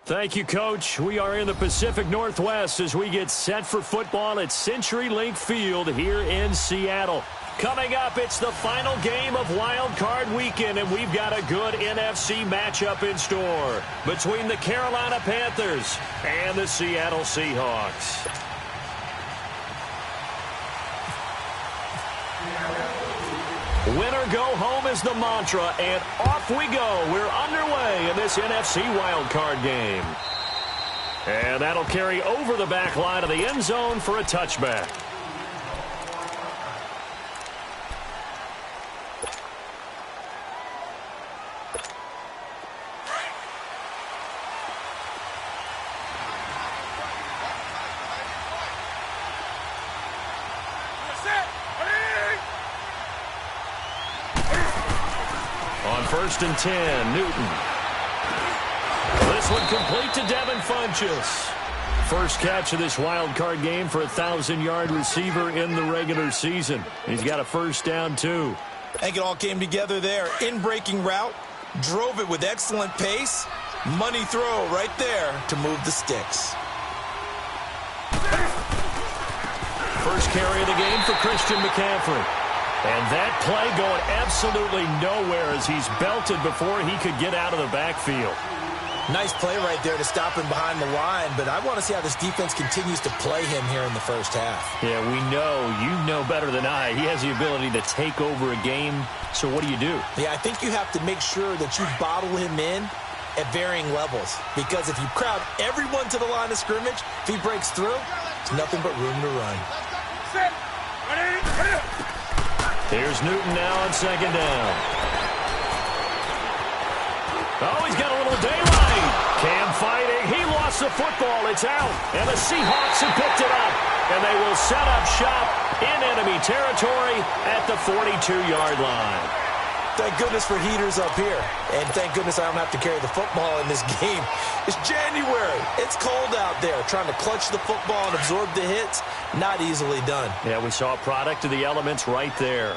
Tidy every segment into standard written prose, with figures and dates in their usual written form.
Thank you, Coach. We are in the Pacific Northwest as we get set for football at CenturyLink Field here in Seattle. Coming up, it's the final game of Wild Card Weekend, and we've got a good NFC matchup in store between the Carolina Panthers and the Seattle Seahawks. Winner go home is the mantra, and off we go. We're underway in this NFC wildcard game. And that'll carry over the back line of the end zone for a touchback. First and 10, Newton. This one complete to Devin Funchess. First catch of this wild card game for a 1,000-yard receiver in the regular season. He's got a first down, too. I think it all came together there. In-breaking route, drove it with excellent pace. Money throw right there to move the sticks. First carry of the game for Christian McCaffrey. And that play going absolutely nowhere as he's belted before he could get out of the backfield. Nice play right there to stop him behind the line, but I want to see how this defense continues to play him here in the first half. Yeah, we know. You know better than I. He has the ability to take over a game, so what do you do? Yeah, I think you have to make sure that you bottle him in at varying levels, because if you crowd everyone to the line of scrimmage, if he breaks through, it's nothing but room to run. Set. Ready. Here's Newton now on second down. Oh, he's got a little daylight. Cam fighting. He lost the football. It's out. And the Seahawks have picked it up. And they will set up shop in enemy territory at the 42-yard line. Thank goodness for heaters up here. And thank goodness I don't have to carry the football in this game. It's January. It's cold out there. Trying to clutch the football and absorb the hits, not easily done. Yeah, we saw a product of the elements right there.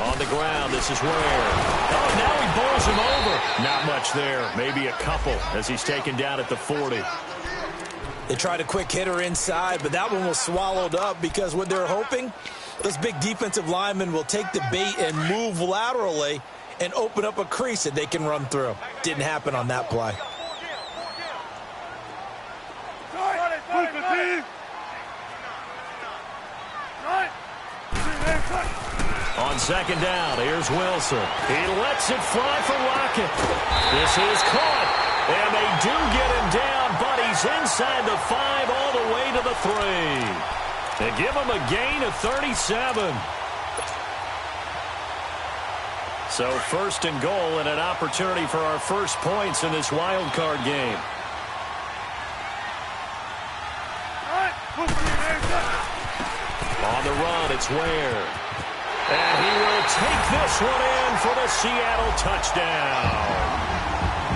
On the ground, this is Ware. Oh, now he bowls him over. Not much there. Maybe a couple as he's taken down at the 40. They tried a quick hitter inside, but that one was swallowed up because what they're hoping, those big defensive linemen will take the bait and move laterally and open up a crease that they can run through. Didn't happen on that play. On second down, here's Wilson. He lets it fly for Rocket. This is caught, and they do get him down, but he's inside the 5 all the way to the 3. They give him a gain of 37. So first and goal and an opportunity for our first points in this wild card game. On the run, it's Ware. And he will take this one in for the Seattle touchdown.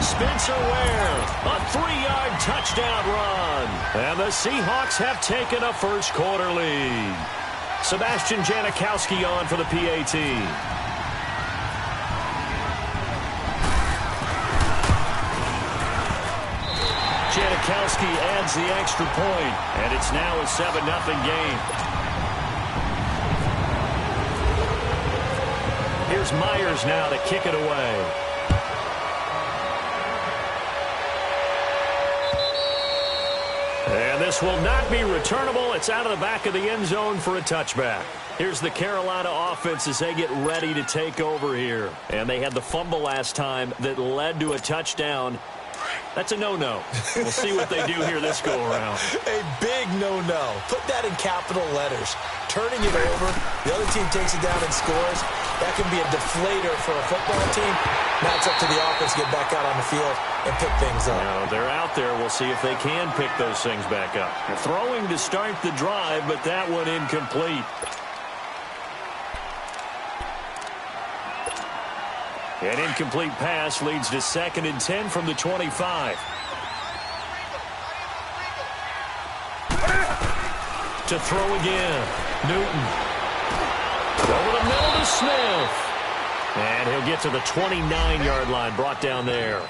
Spencer Ware, a 3-yard touchdown run. And the Seahawks have taken a first quarter lead. Sebastian Janikowski on for the PAT. Janikowski adds the extra point, and it's now a 7-0 game. Here's Myers now to kick it away. And this will not be returnable. It's out of the back of the end zone for a touchback. Here's the Carolina offense as they get ready to take over here. And they had the fumble last time that led to a touchdown. That's a no-no. We'll see what they do here this go-around. A big no-no. Put that in capital letters. Turning it over, the other team takes it down and scores. That can be a deflator for a football team. Now it's up to the offense to get back out on the field and pick things up. No, they're out there. We'll see if they can pick those things back up. They're throwing to start the drive, but that one incomplete. An incomplete pass leads to 2nd and 10 from the 25. To throw again. Newton. Over the middle to Smith. And he'll get to the 29-yard line, brought down there.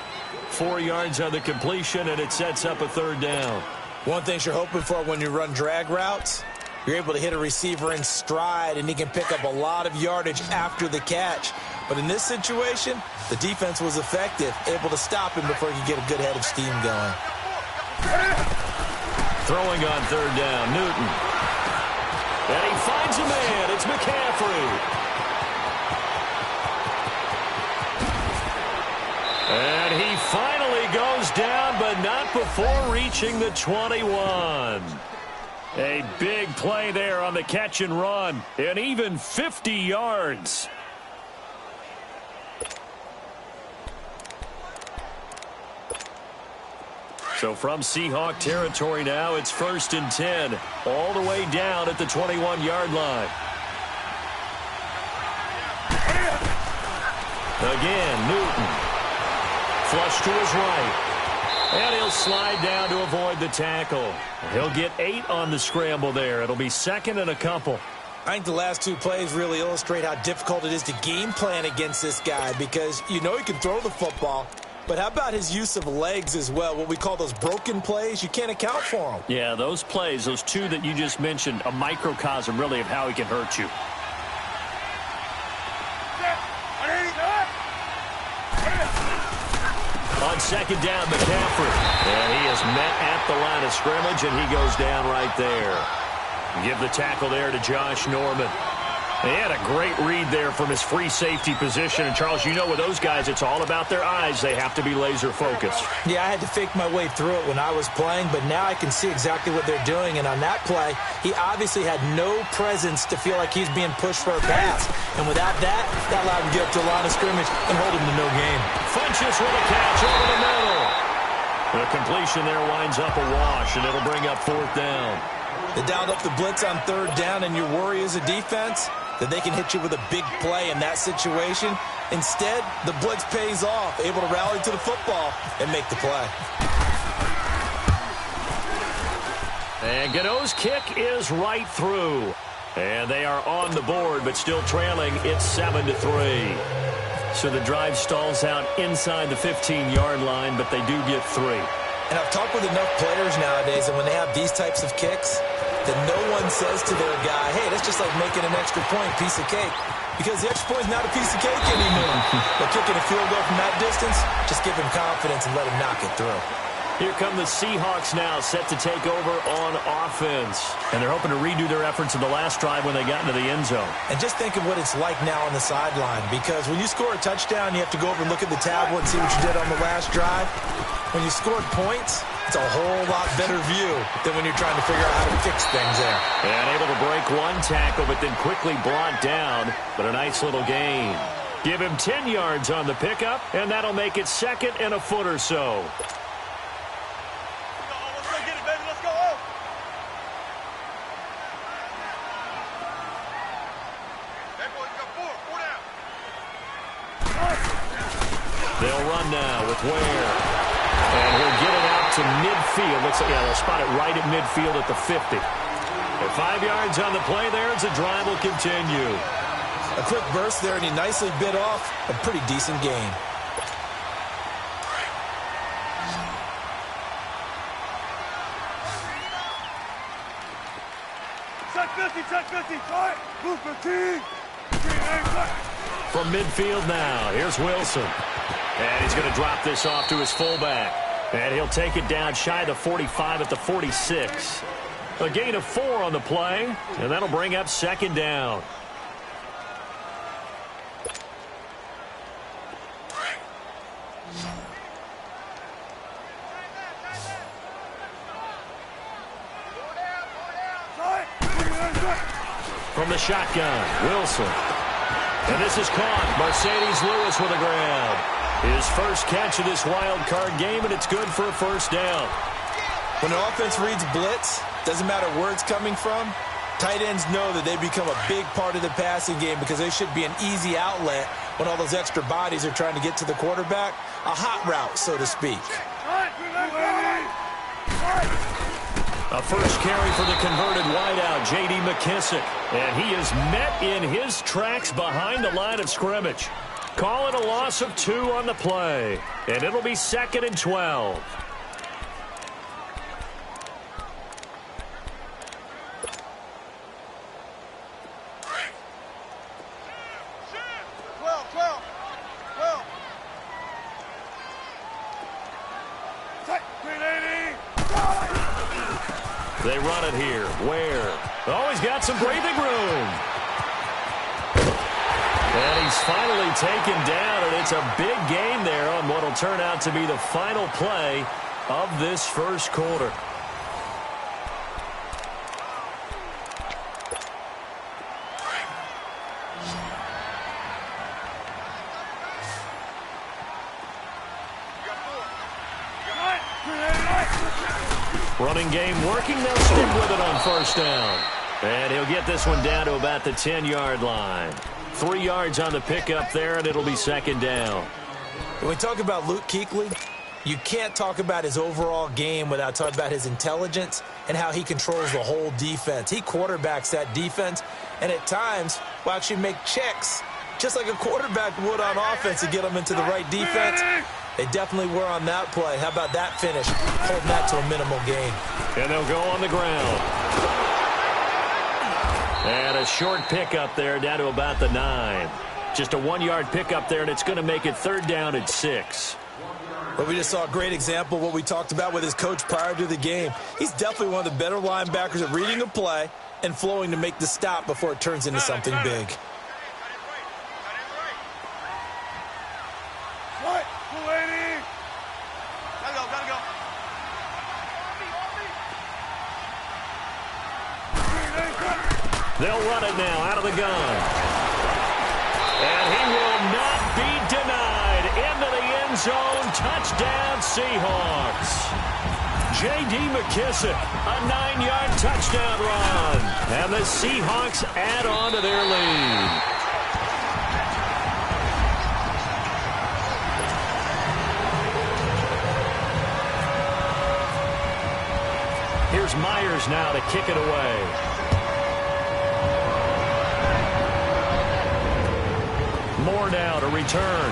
4 yards on the completion, and it sets up a 3rd down. One thing you're hoping for when you run drag routes, you're able to hit a receiver in stride, and he can pick up a lot of yardage after the catch. But in this situation, the defense was effective, able to stop him before he could get a good head of steam going. Throwing on 3rd down, Newton. And he finds a man. It's McCaffrey. And he finally goes down, but not before reaching the 21. A big play there on the catch and run, and even 50 yards. So from Seahawk territory now, it's 1st and 10, all the way down at the 21-yard line. Again, Newton. Flush to his right. And he'll slide down to avoid the tackle. He'll get 8 on the scramble there. It'll be 2nd and a couple. I think the last 2 plays really illustrate how difficult it is to game plan against this guy, because you know he can throw the football, but how about his use of legs as well? What we call those broken plays, you can't account for them. Yeah, those plays, those 2 that you just mentioned, a microcosm really of how he can hurt you. On 2nd down, McCaffrey. And he is met at the line of scrimmage, and he goes down right there. Give the tackle there to Josh Norman. He had a great read there from his free safety position. And, Charles, you know with those guys, it's all about their eyes. They have to be laser-focused. Yeah, I had to fake my way through it when I was playing, but now I can see exactly what they're doing. And on that play, he obviously had no presence to feel like he's being pushed for a pass. And without that, that allowed him to get up to the line of scrimmage and hold him to no gain. Funches with a catch over the middle. The completion there winds up a wash, and it'll bring up 4th down. They dialed up the blitz on 3rd down, and your worry as a defense that they can hit you with a big play in that situation. Instead, the blitz pays off, able to rally to the football and make the play. And Godot's kick is right through. And they are on the board, but still trailing. It's 7-3. So the drive stalls out inside the 15-yard line, but they do get 3. And I've talked with enough players nowadays, and when they have these types of kicks, that no one says to their guy, hey, that's just like making an extra point, piece of cake. Because the extra point is not a piece of cake anymore. But kicking a field goal from that distance, just give him confidence and let him knock it through. Here come the Seahawks now, set to take over on offense. And they're hoping to redo their efforts in the last drive when they got into the end zone. And just think of what it's like now on the sideline. Because when you score a touchdown, you have to go over and look at the tablet and see what you did on the last drive. When you scored points, it's a whole lot better view than when you're trying to figure out how to fix things there. And able to break 1 tackle, but then quickly brought down. But a nice little gain. Give him 10 yards on the pickup, and that'll make it 2nd and a foot or so. They'll run now with Ware. And he'll get it out to midfield. Looks like, yeah, they'll spot it right at midfield at the 50. And 5 yards on the play there as the drive will continue. A quick burst there, and he nicely bit off a pretty decent gain. Check 50, right? Move 15. From midfield now, here's Wilson. And he's going to drop this off to his fullback. And he'll take it down shy of the 45 at the 46. A gain of 4 on the play, and that'll bring up 2nd down. From the shotgun, Wilson. And this is caught. Mercedes Lewis with a grab. His first catch of this wild card game, and it's good for a 1st down. When an offense reads blitz, doesn't matter where it's coming from, tight ends know that they become a big part of the passing game because they should be an easy outlet when all those extra bodies are trying to get to the quarterback. A hot route, so to speak. A first carry for the converted wideout, J.D. McKissick. And he is met in his tracks behind the line of scrimmage. Call it a loss of 2 on the play. And it'll be 2nd and 12. They run it here. Ware. Oh, he's got some breathing room. And he's finally taken down, and it's a big gain there on what will turn out to be the final play of this first quarter. Running game working. They'll stick with it on first down. And he'll get this one down to about the 10-yard line. 3 yards on the pickup there, and it'll be 2nd down. When we talk about Luke Kuechly, you can't talk about his overall game without talking about his intelligence and how he controls the whole defense. He quarterbacks that defense, and at times will actually make checks, just like a quarterback would on offense, to get them into the right defense. They definitely were on that play. How about that finish? Holding that to a minimal gain. And they'll go on the ground. And a short pickup there down to about the 9. Just a 1-yard pickup there, and it's going to make it 3rd down and 6. But we just saw a great example of what we talked about with his coach prior to the game. He's definitely one of the better linebackers at reading a play and flowing to make the stop before it turns into something big. They'll run it now out of the gun. And he will not be denied. Into the end zone. Touchdown, Seahawks. J.D. McKissick, a 9-yard touchdown run. And the Seahawks add on to their lead. Here's Myers now to kick it away. Moore now to return.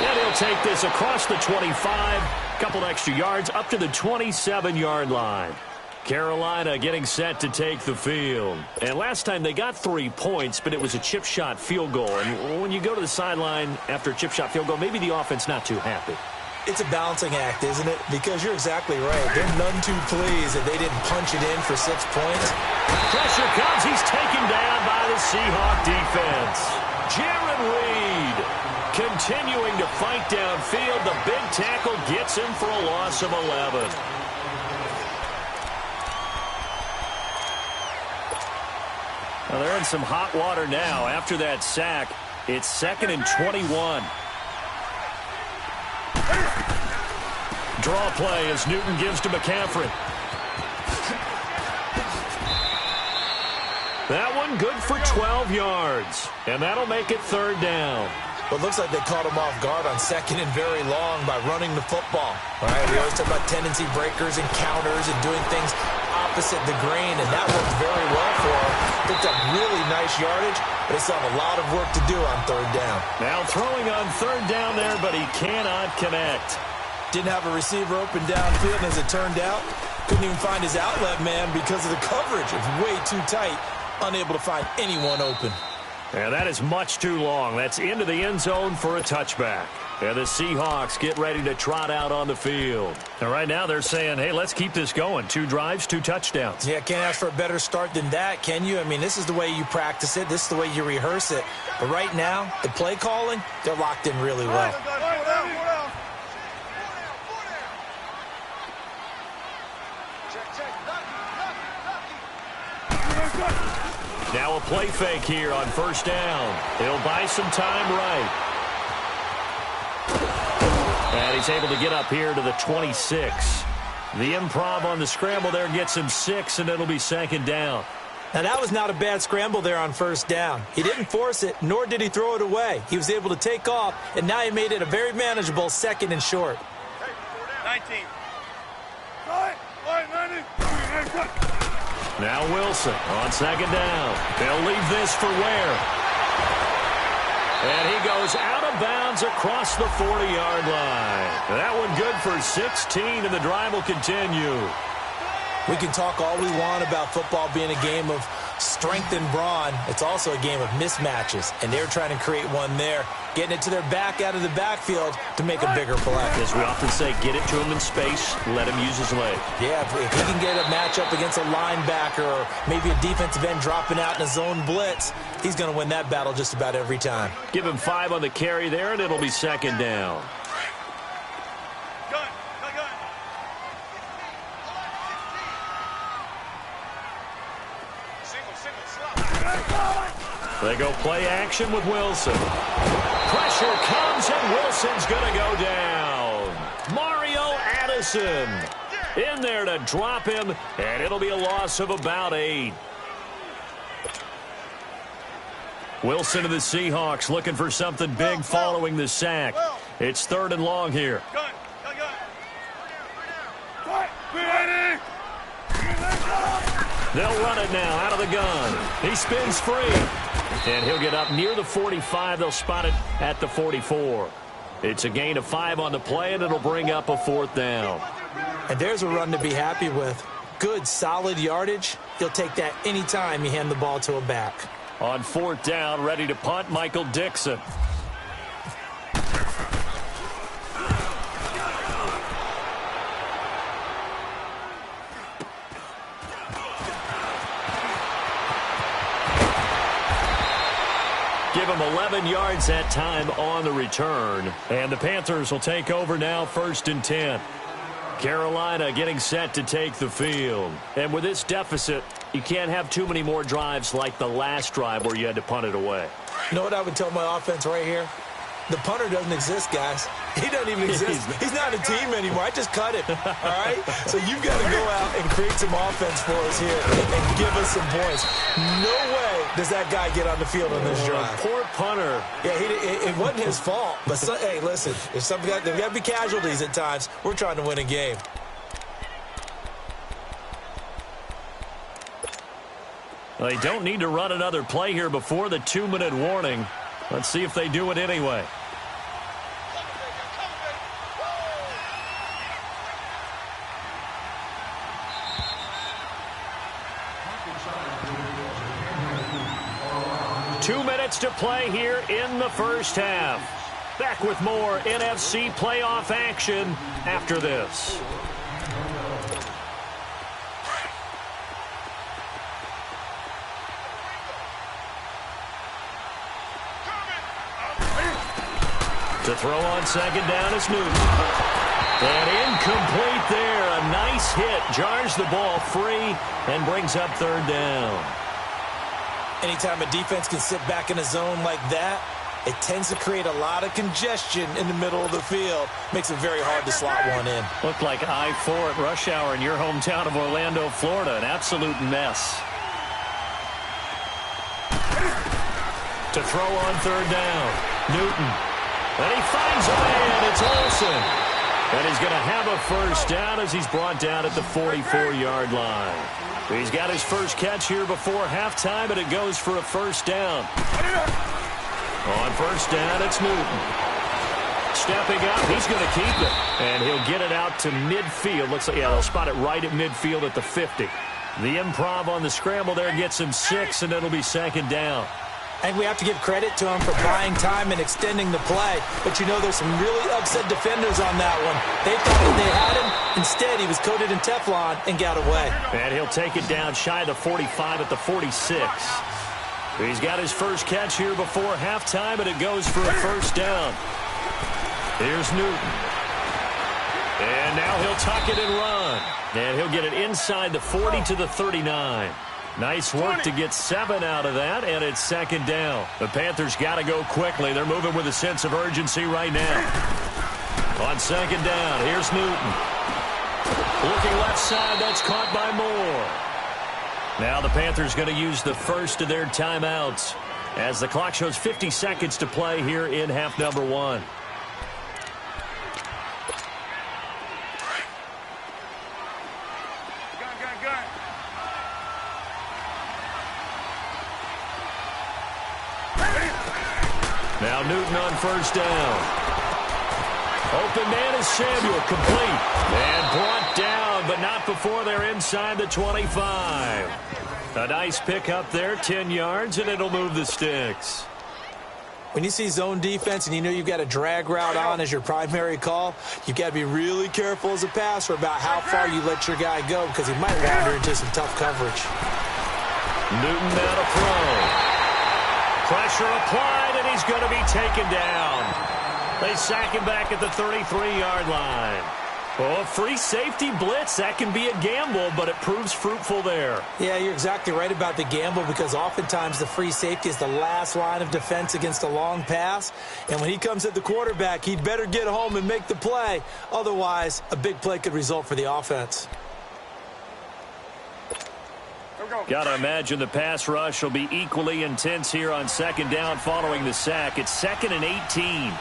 And he'll take this across the 25. Couple extra yards up to the 27-yard line. Carolina getting set to take the field. And last time they got 3 points, but it was a chip shot field goal. And when you go to the sideline after a chip shot field goal, maybe the offense not too happy. It's a balancing act, isn't it? Because you're exactly right. They're none too pleased that they didn't punch it in for 6 points. Pressure comes. He's taken down by the Seahawk defense. Jaron Reed continuing to fight downfield. The big tackle gets him for a loss of 11. Well, they're in some hot water now. After that sack, it's 2nd and 21. Draw play as Newton gives to McCaffrey. That one good for 12 yards. And that'll make it 3rd down. But it looks like they caught him off guard on 2nd and very long by running the football. All right, we always talk about tendency breakers and counters and doing things opposite the grain, and that worked very well for him. Picked up really nice yardage, but he still have a lot of work to do on 3rd down. Now throwing on 3rd down there, but he cannot connect. Didn't have a receiver open downfield, and as it turned out, couldn't even find his outlet man because of the coverage. It's way too tight, unable to find anyone open. And that is much too long. That's into the end zone for a touchback. And the Seahawks get ready to trot out on the field. And right now they're saying, hey, let's keep this going. 2 drives, 2 touchdowns. Yeah, can't ask for a better start than that, can you? I mean, this is the way you practice it. This is the way you rehearse it. But right now, the play calling, they're locked in really well. Now a play fake here on 1st down. He'll buy some time right. And he's able to get up here to the 26. The improv on the scramble there gets him 6, and it'll be 2nd down. Now, that was not a bad scramble there on first down. He didn't force it, nor did he throw it away. He was able to take off, and now he made it a very manageable 2nd and short. 19. Now Wilson on 2nd down. They'll leave this for Ware. And he goes out of bounds across the 40-yard line. That one good for 16, and the drive will continue. We can talk all we want about football being a game of strength and brawn. It's also a game of mismatches, and they're trying to create one there, getting it to their back out of the backfield to make a bigger play. As we often say, get it to him in space, let him use his leg. Yeah, if he can get a matchup against a linebacker or maybe a defensive end dropping out in a zone blitz, he's going to win that battle just about every time. Give him 5 on the carry there, and it'll be 2nd down. They go play action with Wilson. Pressure comes, and Wilson's going to go down. Mario Addison in there to drop him, and it'll be a loss of about 8. Wilson to the Seahawks looking for something big following the sack. It's 3rd and long here. They'll run it now out of the gun. He spins free. And he'll get up near the 45. They'll spot it at the 44. It's a gain of 5 on the play, and it'll bring up a 4th down. And there's a run to be happy with. Good, solid yardage. He'll take that anytime you hand the ball to a back. On 4th down, ready to punt, Michael Dixon. Give him 11 yards that time on the return. And the Panthers will take over now, 1st and 10. Carolina getting set to take the field. And with this deficit, you can't have too many more drives like the last drive where you had to punt it away. You know what I would tell my offense right here? The punter doesn't exist, guys. He doesn't even exist. He's not a team anymore. I just cut him, all right? So you've got to go out and create some offense for us here and give us some points. No way does that guy get on the field on this drive. Poor punter. Yeah, it wasn't his fault. But, hey, listen, there's got to be casualties at times. We're trying to win a game. Well, they don't need to run another play here before the 2-minute warning. Let's see if they do it anyway. Two minutes to play here in the first half. Back with more NFC playoff action after this. To throw on 2nd down is Newton. And incomplete there. A nice hit. Jars the ball free and brings up 3rd down. Anytime a defense can sit back in a zone like that, it tends to create a lot of congestion in the middle of the field. Makes it very hard to slot one in. Looked like I-4 at rush hour in your hometown of Orlando, Florida. An absolute mess. To throw on 3rd down. Newton. And he finds a man. It's Olsen. And he's going to have a first down as he's brought down at the 44-yard line. He's got his first catch here before halftime, and it goes for a first down. On first down, it's Newton. Stepping up, he's going to keep it. And he'll get it out to midfield. Looks like, yeah, they'll spot it right at midfield at the 50. The improv on the scramble there gets him 6, and it'll be 2nd down. I think we have to give credit to him for buying time and extending the play. But, you know, there's some really upset defenders on that one. They thought that they had him. Instead, he was coated in Teflon and got away. And he'll take it down shy of the 45 at the 46. He's got his first catch here before halftime, and it goes for a first down. Here's Newton. And now he'll tuck it and run. And he'll get it inside the 40 to the 39. Nice work to get 7 out of that, and it's 2nd down. The Panthers got to go quickly. They're moving with a sense of urgency right now. On 2nd down, here's Newton. Looking left side, that's caught by Moore. Now the Panthers going to use the first of their timeouts as the clock shows 50 seconds to play here in half number 1. Now Newton on first down. Open man is Samuel, complete. And brought down, but not before they're inside the 25. A nice pickup there, 10 yards, and it'll move the sticks. When you see zone defense and you know you've got a drag route on as your primary call, you've got to be really careful as a passer about how far you let your guy go because he might wander into some tough coverage. Newton now to throw. Pressure applied, and he's going to be taken down. They sack him back at the 33-yard line. Oh, a free safety blitz, that can be a gamble, but it proves fruitful there. Yeah, you're exactly right about the gamble because oftentimes the free safety is the last line of defense against a long pass. And when he comes at the quarterback, he'd better get home and make the play. Otherwise, a big play could result for the offense. Got to imagine the pass rush will be equally intense here on second down following the sack. It's 2nd and 18.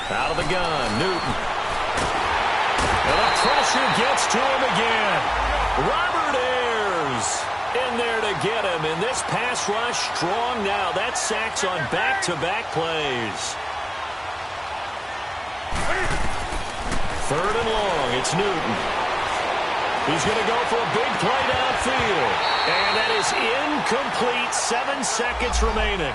Out of the gun, Newton. And the pressure gets to him again. Robert Ayers in there to get him. And this pass rush strong now. That sacks on back-to-back plays. 3rd and long, it's Newton. He's going to go for a big play downfield. And that is incomplete. 7 seconds remaining.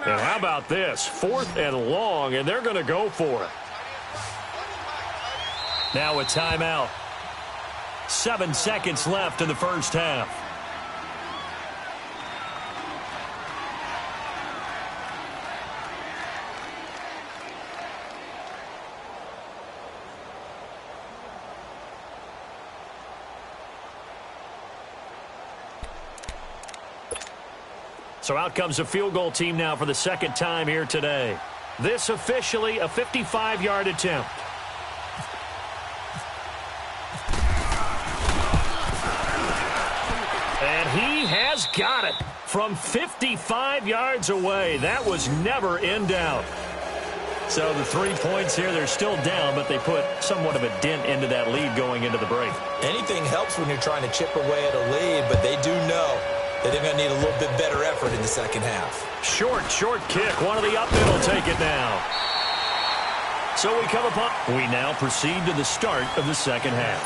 And how about this? 4th and long, and they're going to go for it. Now a timeout. 7 seconds left in the first half. So out comes a field goal team now for the second time here today. This officially a 55-yard attempt. And he has got it from 55 yards away. That was never in doubt. So the 3 points here, they're still down, but they put somewhat of a dent into that lead going into the break. Anything helps when you're trying to chip away at a lead, but they do know that they're going to need a little bit better effort in the second half. Short kick. One of the up middle take it now. So we now proceed to the start of the second half.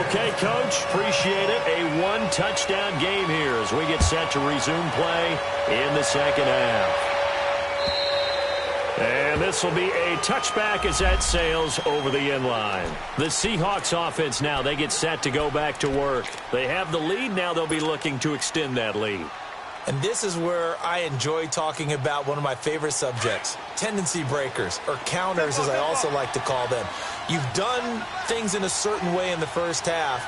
Okay, Coach, appreciate it. A 1-touchdown game here as we get set to resume play in the second half. And this will be a touchback as that sails over the end line. The Seahawks offense now, they get set to go back to work. They have the lead. Now they'll be looking to extend that lead. And this is where I enjoy talking about one of my favorite subjects, tendency breakers, or counters as I also like to call them. You've done things in a certain way in the first half,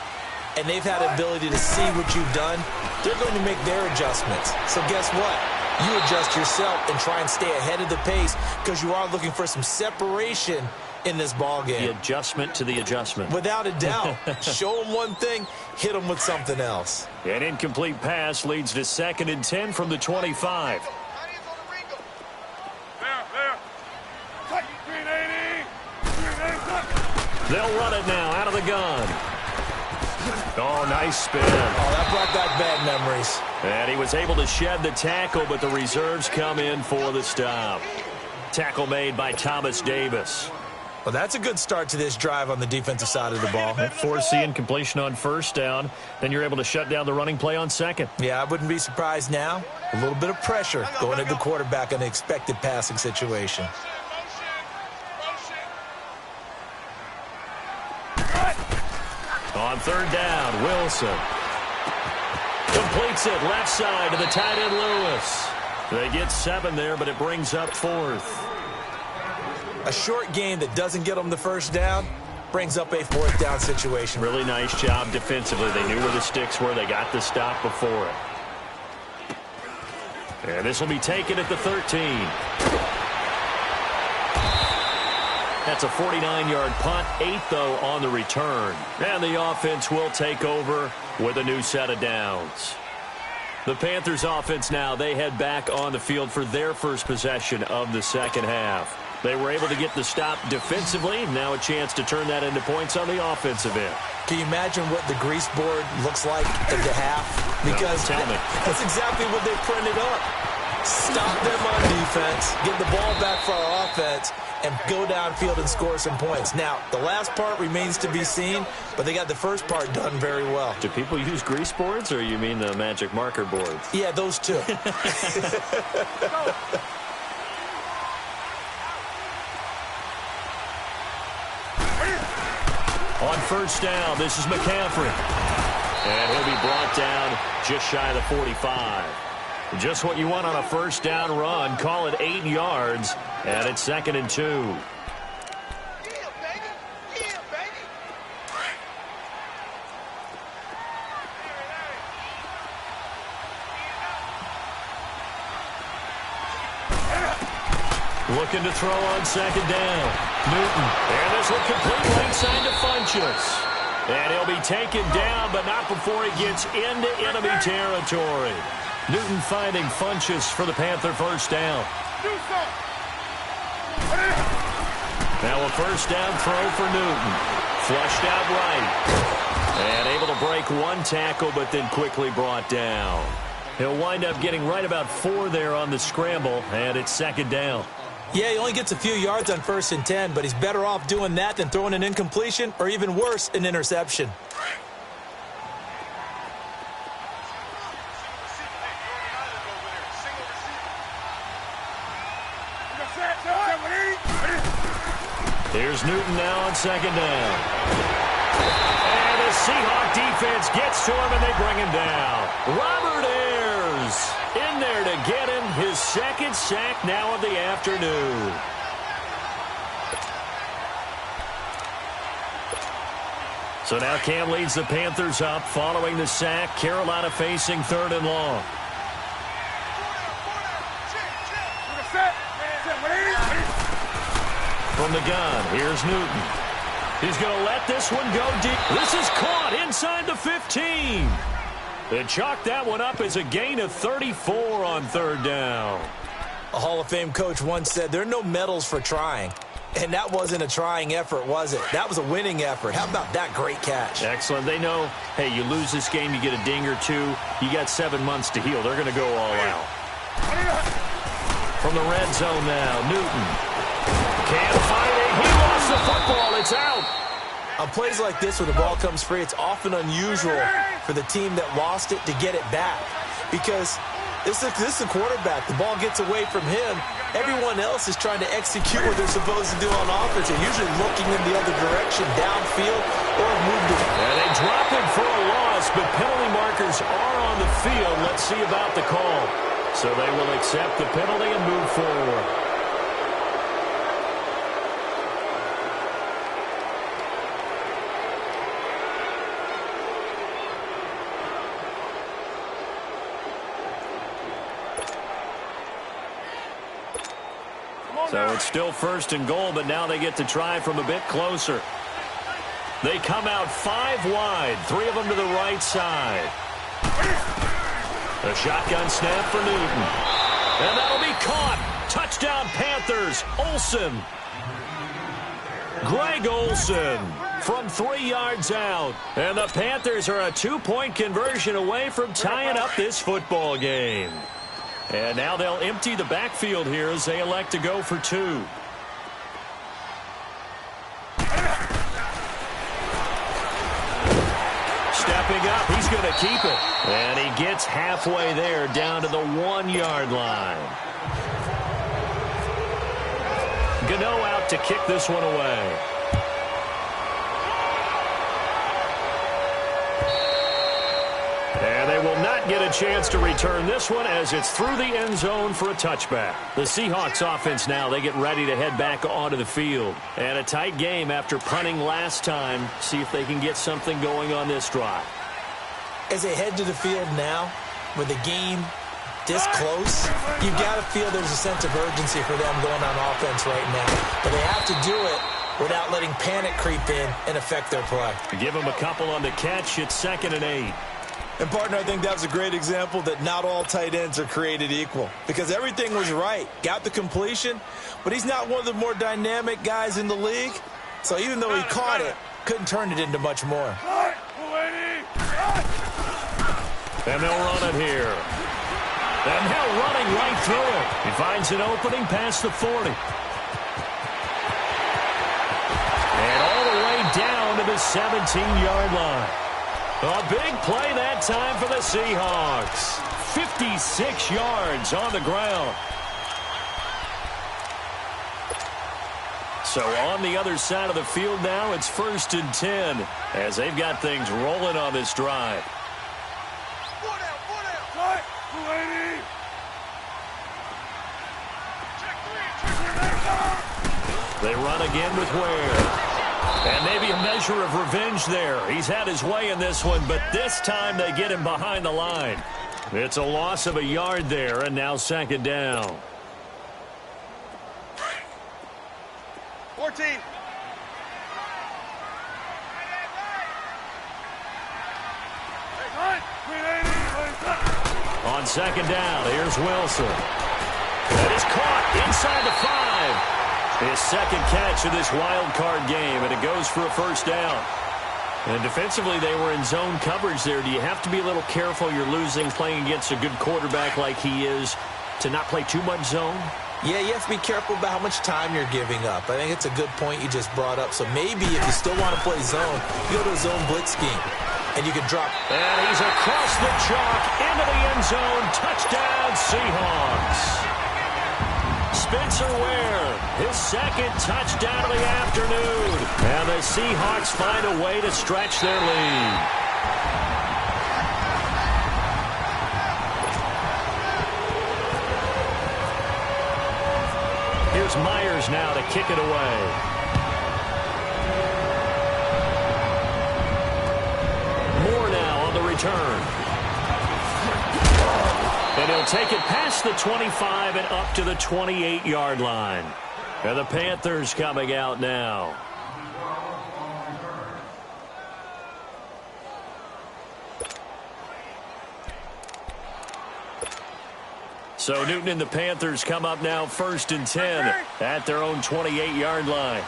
and they've had the ability to see what you've done. They're going to make their adjustments. So guess what? You adjust yourself and try and stay ahead of the pace because you are looking for some separation in this ball game. The adjustment to the adjustment. Without a doubt. Show them one thing, hit them with something else. An incomplete pass leads to 2nd and 10 from the 25. They'll run it now out of the gun. Oh, nice spin. Oh, that brought back bad memories. And he was able to shed the tackle, but the reserves come in for the stop. Tackle made by Thomas Davis. Well, that's a good start to this drive on the defensive side of the ball. Force the incompletion on first down. Then you're able to shut down the running play on second. Yeah, I wouldn't be surprised now. A little bit of pressure going at the quarterback in an expected passing situation. On 3rd down, Wilson. Completes it left side to the tight end Lewis. They get 7 there, but it brings up 4th. A short game that doesn't get them the first down brings up a 4th down situation. Really nice job defensively. They knew where the sticks were. They got the stop before it. And this will be taken at the 13. That's a 49-yard punt, 8 though on the return. And the offense will take over with a new set of downs. The Panthers offense now, they head back on the field for their first possession of the second half. They were able to get the stop defensively. Now a chance to turn that into points on the offensive end. Can you imagine what the grease board looks like at the half? Because no, tell me. That's exactly what they printed up. Stop them on defense, get the ball back for our offense, and go downfield and score some points. Now, the last part remains to be seen, but they got the first part done very well. Do people use grease boards, or you mean the magic marker boards? Yeah, those two. On first down, this is McCaffrey. And he'll be brought down just shy of the 45. Just what you want on a first down run. Call it 8 yards, and it's 2nd and 2. Looking to throw on 2nd down. Newton. And this will complete right side to Funchess. And he'll be taken down, but not before he gets into enemy territory. Newton finding Funchess for the Panther first down. Now a first down throw for Newton. Flushed out right. And able to break one tackle, but then quickly brought down. He'll wind up getting right about 4 there on the scramble, and it's 2nd down. Yeah, he only gets a few yards on 1st and 10, but he's better off doing that than throwing an incompletion or even worse, an interception. Here's Newton now on 2nd down. And the Seahawk defense gets to him, and they bring him down. Robert Ayers in there to get him his 2nd sack now of the afternoon. So now Cam leads the Panthers up following the sack. Carolina facing 3rd and long. From the gun, here's Newton. He's going to let this one go deep. This is caught inside the 15. They chalked that one up as a gain of 34 on 3rd down. A Hall of Fame coach once said there are no medals for trying. And that wasn't a trying effort, was it? That was a winning effort. How about that great catch? Excellent. They know, hey, you lose this game, you get a ding or 2. You got 7 months to heal. They're going to go all out. From the red zone now, Newton. Can't find it. He lost the football. It's out. On plays like this, when the ball comes free, it's often unusual for the team that lost it to get it back. Because this is a quarterback. The ball gets away from him. Everyone else is trying to execute what they're supposed to do on offense. They're usually looking in the other direction, downfield, or moved it. And they drop him for a loss, but penalty markers are on the field. Let's see about the call. So they will accept the penalty and move forward. So it's still 1st and goal, but now they get to try from a bit closer. They come out 5 wide, 3 of them to the right side. A shotgun snap for Newton. And that'll be caught. Touchdown Panthers. Olsen. Greg Olsen from 3 yards out. And the Panthers are a 2-point conversion away from tying up this football game. And now they'll empty the backfield here as they elect to go for 2. Stepping up, he's going to keep it. And he gets halfway there down to the 1-yard line. Gano out to kick this one away. And they will not not get a chance to return this one as it's through the end zone for a touchback. The Seahawks offense now, they get ready to head back onto the field. And a tight game after punting last time. See if they can get something going on this drive. As they head to the field now, with the game this close, you've got to feel there's a sense of urgency for them going on offense right now. But they have to do it without letting panic creep in and affect their play. Give them a couple on the catch. It's 2nd and 8. And, partner, I think that was a great example that not all tight ends are created equal. Because everything was right. Got the completion, but he's not one of the more dynamic guys in the league. So even though he caught it, couldn't turn it into much more. And they'll run it here. And now running right through it. He finds an opening past the 40. And all the way down to the 17-yard line. A big play that time for the Seahawks. 56 yards on the ground. So on the other side of the field now, it's 1st and 10 as they've got things rolling on this drive. They run again with Ware. And maybe a measure of revenge there. He's had his way in this one, but this time they get him behind the line. It's a loss of a yard there, and now 2nd down. 14. On 2nd down, here's Wilson. That is caught inside the 5. His 2nd catch of this wild card game, and it goes for a 1st down. And defensively, they were in zone coverage there. Do you have to be a little careful? You're losing playing against a good quarterback like he is to not play too much zone? Yeah, you have to be careful about how much time you're giving up. I think it's a good point you just brought up. So maybe if you still want to play zone, you go to a zone blitz scheme, and you can drop. And he's across the chalk into the end zone. Touchdown, Seahawks. Spencer Ware, his 2nd touchdown of the afternoon. And the Seahawks find a way to stretch their lead. Here's Myers now to kick it away. Moore now on the return. And he'll take it past the 25 and up to the 28-yard line. And the Panthers coming out now. So Newton and the Panthers come up now 1st and 10 at their own 28-yard line.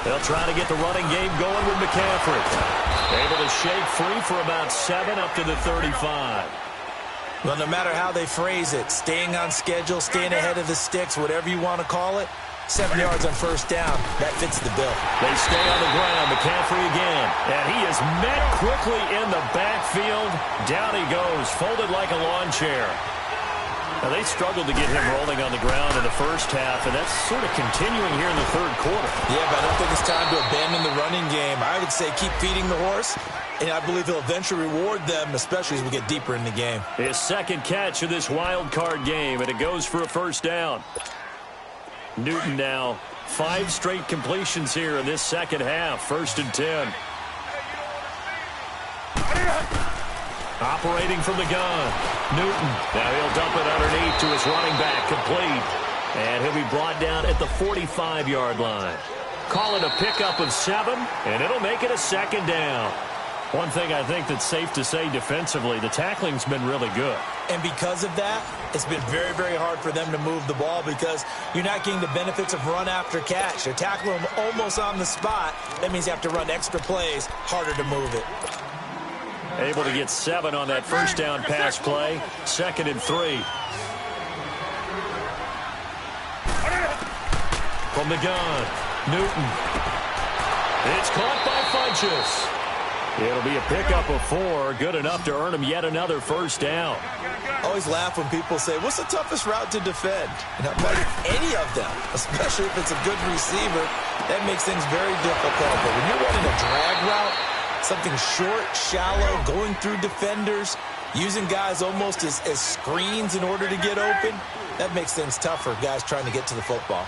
They'll try to get the running game going with McCaffrey. Able to shake free for about 7 up to the 35. Well, no matter how they phrase it, staying on schedule, staying ahead of the sticks, whatever you want to call it, 7 yards on 1st down, that fits the bill. They stay on the ground. McCaffrey again. And he is met quickly in the backfield. Down he goes, folded like a lawn chair. Now, they struggled to get him rolling on the ground in the 1st half, and that's sort of continuing here in the 3rd quarter. Yeah, but I don't think it's time to abandon the running game. I would say keep feeding the horse, and I believe he'll eventually reward them, especially as we get deeper in the game. His 2nd catch of this wild card game, and it goes for a 1st down. Newton now 5 straight completions here in this 2nd half. 1st and 10. Operating from the gun. Newton. Now he'll dump it underneath to his running back. Complete. And he'll be brought down at the 45-yard line. Call it a pickup of 7, and it'll make it a 2nd down. One thing I think that's safe to say defensively, the tackling's been really good. And because of that, it's been very, very hard for them to move the ball because you're not getting the benefits of run after catch. They're tackling them almost on the spot. That means you have to run extra plays, harder to move it. Able to get 7 on that 1st down pass play. 2nd and 3. From the gun, Newton. It's caught by Funchess. It'll be a pickup of 4, good enough to earn him yet another first down. Always laugh when people say, what's the toughest route to defend? Like any of them, especially if it's a good receiver, that makes things very difficult. But when you're running a drag route, something short, shallow, going through defenders, using guys almost as screens in order to get open, that makes things tough for guys trying to get to the football.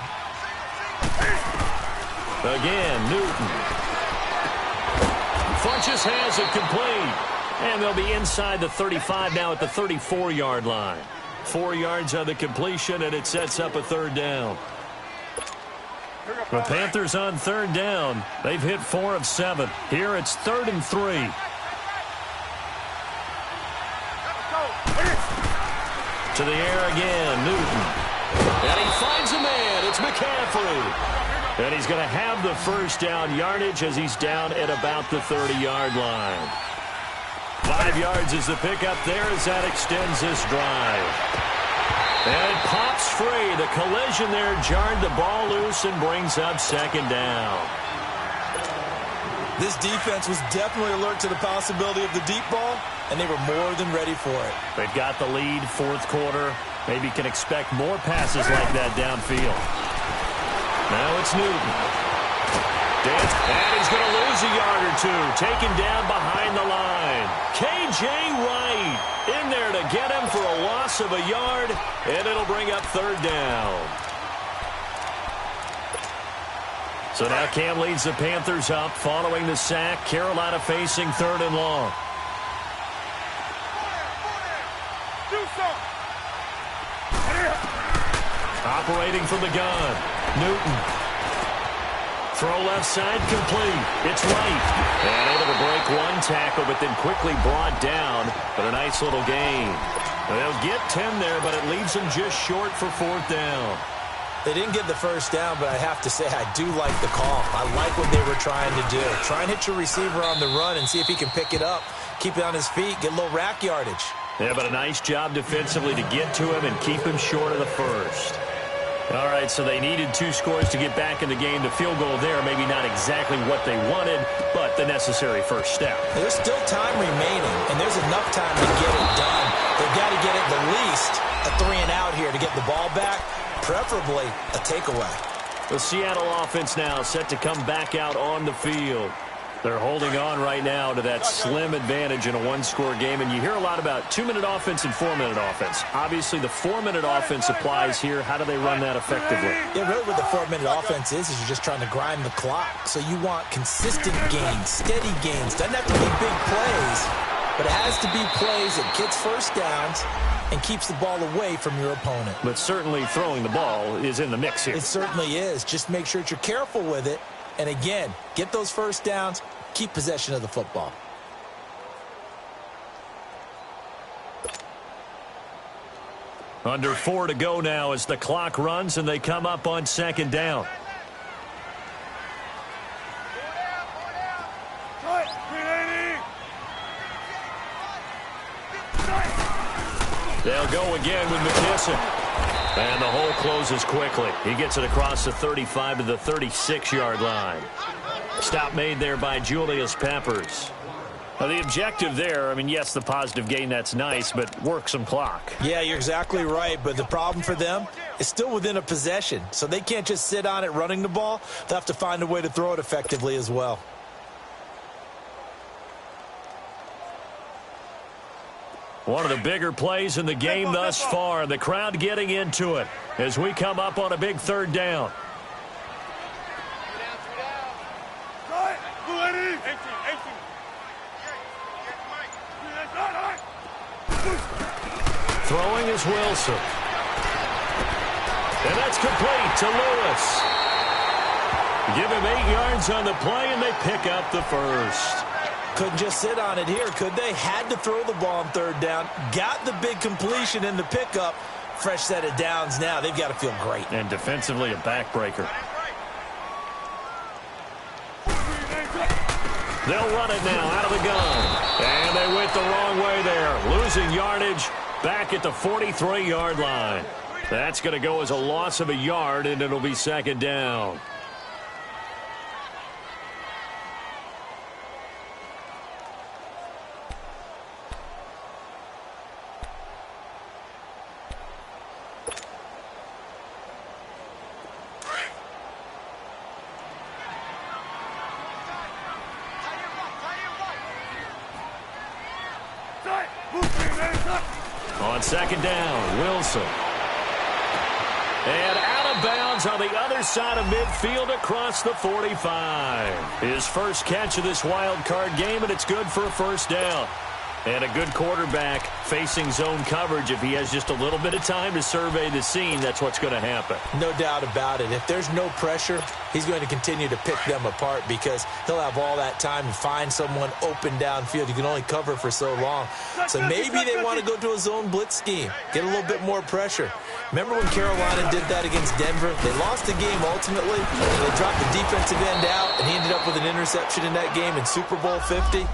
Again, Newton. Funches has it complete. And they'll be inside the 35 now at the 34-yard line. 4 yards on the completion, and it sets up a third down. The Panthers on third down. They've hit 4 of 7. Here it's 3rd and 3. To the air again, Newton. And he finds a man. It's McCaffrey. And he's going to have the first down yardage as he's down at about the 30-yard line. 5 yards is the pickup there as that extends this drive. And it pops free. The collision there jarred the ball loose and brings up second down. This defense was definitely alert to the possibility of the deep ball, and they were more than ready for it. They've got the lead, 4th quarter. Maybe can expect more passes like that downfield. Now it's Newton. And he's going to lose a yard or 2. Taken down behind the line. K.J. Wright in there to get him for a loss of a yard, and it'll bring up 3rd down. So now Cam leads the Panthers up following the sack. Carolina facing 3rd and long. Operating from the gun. Newton. Throw left side complete. It's Wright. And able to break 1 tackle, but then quickly brought down. But a nice little gain. They'll get 10 there, but it leaves them just short for 4th down. They didn't get the first down, but I have to say I do like the call. I like what they were trying to do. Try and hit your receiver on the run and see if he can pick it up. Keep it on his feet, get a little rack yardage. Yeah, but a nice job defensively to get to him and keep him short of the first. All right, so they needed 2 scores to get back in the game. The field goal there, maybe not exactly what they wanted, but the necessary first step. There's still time remaining, and there's enough time to get it done. They've got to get at the least a 3-and-out here to get the ball back, preferably a takeaway. The Seattle offense now set to come back out on the field. They're holding on right now to that slim advantage in a 1-score game, and you hear a lot about 2-minute offense and 4-minute offense. Obviously, the 4-minute offense applies here. How do they run that effectively? Yeah, really what the 4-minute offense is you're just trying to grind the clock. So you want consistent gains, steady gains. Doesn't have to be big plays, but it has to be plays that gets first downs and keeps the ball away from your opponent. But certainly throwing the ball is in the mix here. It certainly is. Just make sure that you're careful with it. And again, get those first downs, keep possession of the football. Under 4 to go now as the clock runs and they come up on 2nd down. They'll go again with McKissick. And the hole closes quickly. He gets it across the 35 to the 36-yard line. Stop made there by Julius Peppers. Now, the objective there, I mean, yes, the positive gain, that's nice, but work some clock. Yeah, you're exactly right, but the problem for them is still within a possession, so they can't just sit on it running the ball. They'll have to find a way to throw it effectively as well. One of the bigger plays in the game thus far. The crowd getting into it as we come up on a big 3rd down. Throwing is Wilson. And that's complete to Lewis. Give him 8 yards on the play, and they pick up the first. Couldn't just sit on it here, could they? Had to throw the ball on 3rd down. Got the big completion in the pickup. Fresh set of downs now. They've got to feel great. And defensively, a backbreaker. They'll run it now out of the gun. And they went the wrong way there. Losing yardage back at the 43-yard line. That's going to go as a loss of a yard, and it'll be 2nd down. On second down, Wilson. And out of bounds on the other side of midfield across the 45. His first catch of this wild card game, and it's good for a first down. And a good quarterback facing zone coverage. If he has just a little bit of time to survey the scene, that's what's going to happen. No doubt about it. If there's no pressure, he's going to continue to pick them apart because he'll have all that time to find someone open downfield. You can only cover for so long. So maybe they want to go to a zone blitz scheme, get a little bit more pressure. Remember when Carolina did that against Denver? They lost the game ultimately. They dropped the defensive end out, and he ended up with an interception in that game in Super Bowl 50.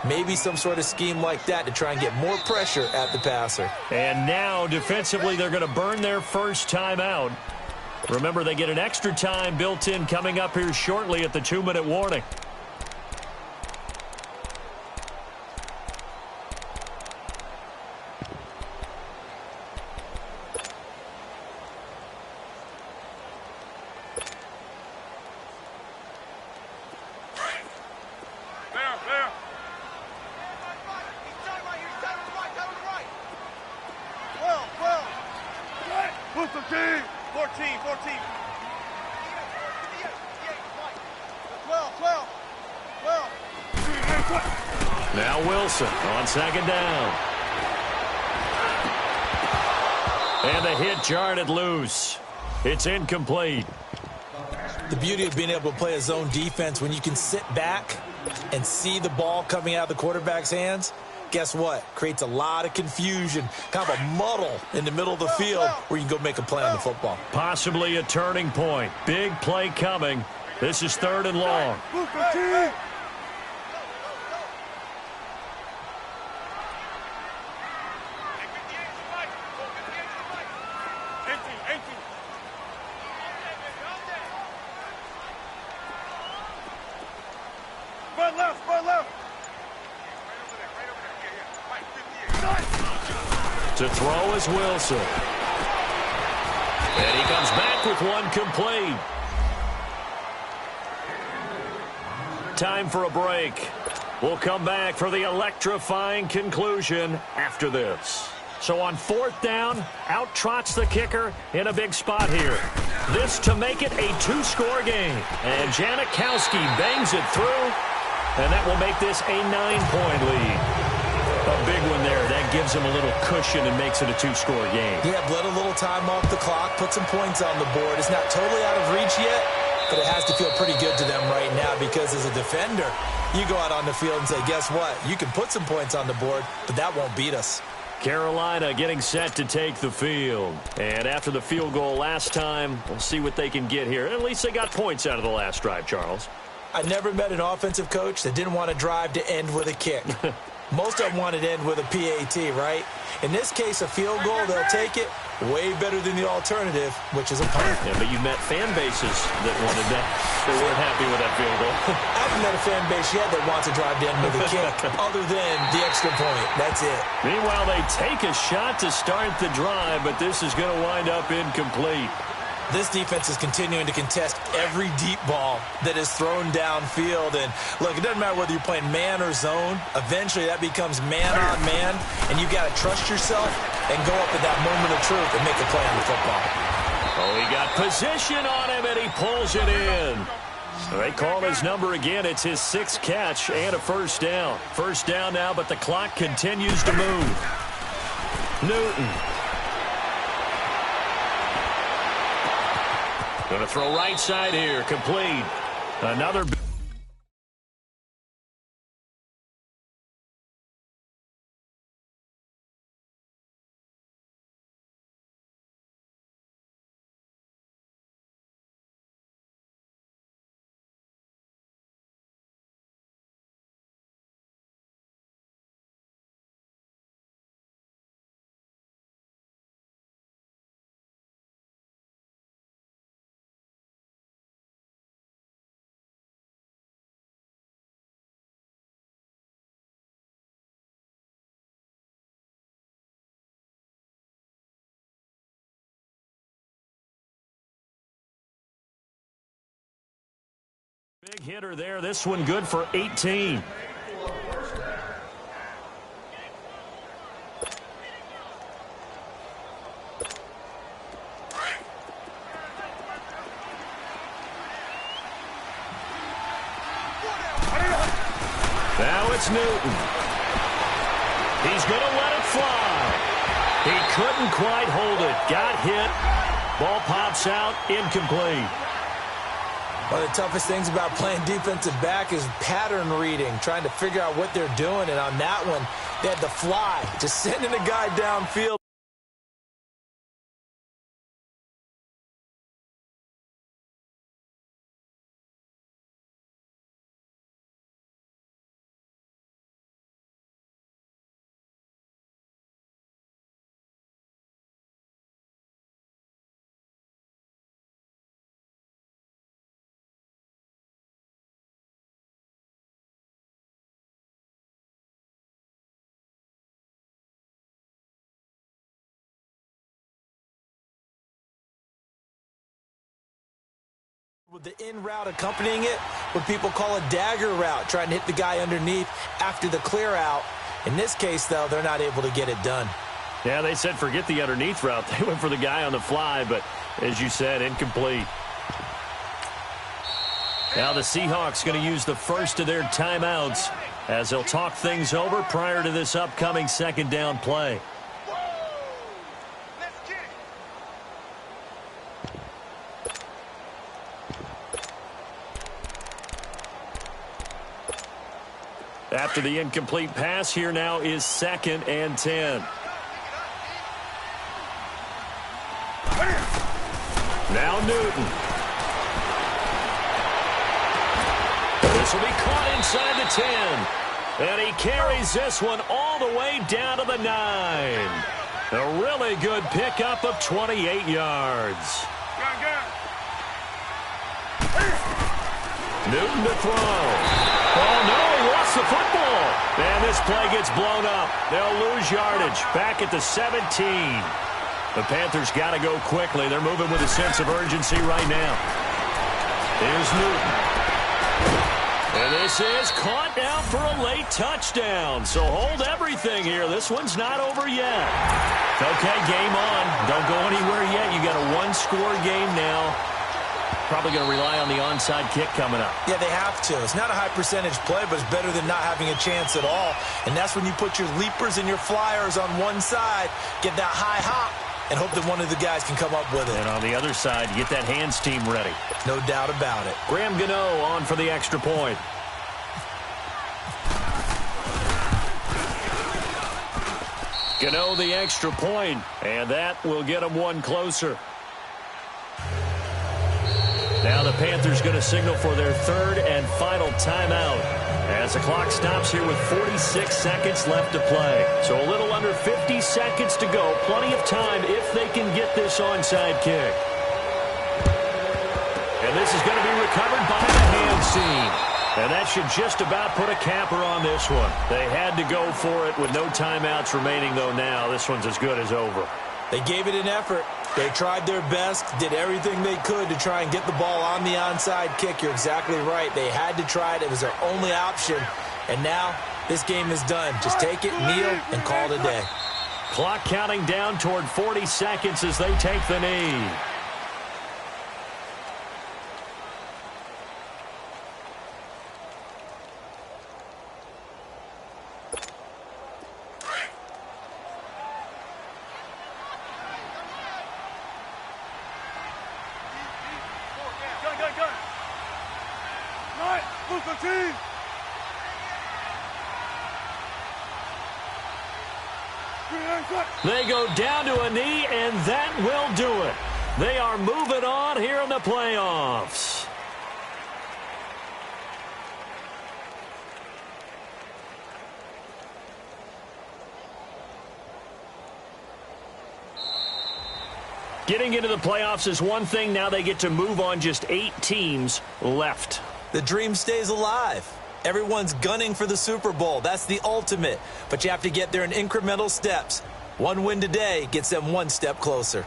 Maybe some sort of scheme like that to try and get more pressure at the passer. And now, defensively, they're going to burn their first time out. Remember, they get an extra time built in coming up here shortly at the 2-minute warning. Now Wilson on second down. And the hit jarred it loose. It's incomplete. The beauty of being able to play a zone defense when you can sit back and see the ball coming out of the quarterback's hands, guess what? Creates a lot of confusion, kind of a muddle in the middle of the field where you can go make a play on the football. Possibly a turning point. Big play coming. This is 3rd and long. To throw is Wilson. And he comes back with one complete. Time for a break. We'll come back for the electrifying conclusion after this. So on 4th down, out trots the kicker in a big spot here. This to make it a 2-score game. And Janikowski bangs it through. And that will make this a 9-point lead. A big one there. That gives him a little cushion and makes it a 2-score game. Yeah, bled a little time off the clock, put some points on the board. It's not totally out of reach yet, but it has to feel pretty good to them right now because as a defender, you go out on the field and say, guess what? You can put some points on the board, but that won't beat us. Carolina getting set to take the field. And after the field goal last time, we'll see what they can get here. At least they got points out of the last drive, Charles. I never met an offensive coach that didn't want to drive to end with a kick. Most of them wanted to end with a PAT, right? In this case, a field goal, they'll take it. Way better than the alternative, which is a punt. Yeah, but you met fan bases that wanted that. They weren't happy with that field goal. I haven't met a fan base yet that wants to drive to end with a kick other than the extra point. That's it. Meanwhile, they take a shot to start the drive, but this is going to wind up incomplete. This defense is continuing to contest every deep ball that is thrown downfield. And, look, it doesn't matter whether you're playing man or zone. Eventually, that becomes man on man, and you've got to trust yourself and go up at that moment of truth and make a play on the football. Oh, he got position on him, and he pulls it in. They call his number again. It's his 6th catch and a first down. First down now, but the clock continues to move. Newton. Going to throw right side here. Complete. Another. Big hitter there. This one good for 18. it's Newton. He's going to let it fly. He couldn't quite hold it. Got hit. Ball pops out. Incomplete. One of the toughest things about playing defensive back is pattern reading, trying to figure out what they're doing. And on that one, they had the fly, just sending a guy downfield. With the in route accompanying it, what people call a dagger route, trying to hit the guy underneath after the clear out. In this case, though, they're not able to get it done. Yeah, they said forget the underneath route. They went for the guy on the fly, but as you said, incomplete. Now the Seahawks going to use the first of their timeouts as they'll talk things over prior to this upcoming second down play. After the incomplete pass, here now is 2nd and 10. Now Newton. This will be caught inside the 10. And he carries this one all the way down to the 9. A really good pickup of 28 yards. Newton to throw. Oh, no, he lost the football. And this play gets blown up. They'll lose yardage back at the 17. The Panthers got to go quickly. They're moving with a sense of urgency right now. Here's Newton. And this is caught now for a late touchdown. So hold everything here. This one's not over yet. Okay, game on. Don't go anywhere yet. You got a one-score game now. Probably going to rely on the onside kick coming up. Yeah, they have to. It's not a high-percentage play, but it's better than not having a chance at all. And that's when you put your leapers and your flyers on one side, get that high hop, and hope that one of the guys can come up with it. And on the other side, get that hands team ready. No doubt about it. Graham Gano on for the extra point. Gano the extra point, and that will get them one closer. Now the Panthers going to signal for their third and final timeout as the clock stops here with 46 seconds left to play. So a little under 50 seconds to go. Plenty of time if they can get this onside kick. And this is going to be recovered by the hands team. And that should just about put a capper on this one. They had to go for it with no timeouts remaining, though now. This one's as good as over. They gave it an effort. They tried their best, did everything they could to try and get the ball on the onside kick. You're exactly right. They had to try it. It was their only option. And now this game is done. Just take it, kneel, and call it a day. Clock counting down toward 40 seconds as they take the knee. They go down to a knee, and that will do it. They are moving on here in the playoffs. Getting into the playoffs is one thing. Now they get to move on. Just 8 teams left. The dream stays alive. Everyone's gunning for the Super Bowl. That's the ultimate. But you have to get there in incremental steps. One win today gets them one step closer.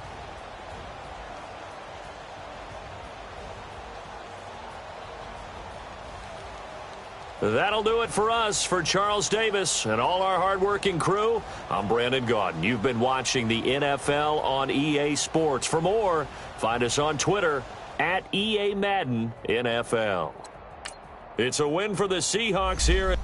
That'll do it for us. For Charles Davis and all our hardworking crew, I'm Brandon Gaudin. You've been watching the NFL on EA Sports. For more, find us on Twitter @EA Madden NFL. It's a win for the Seahawks here.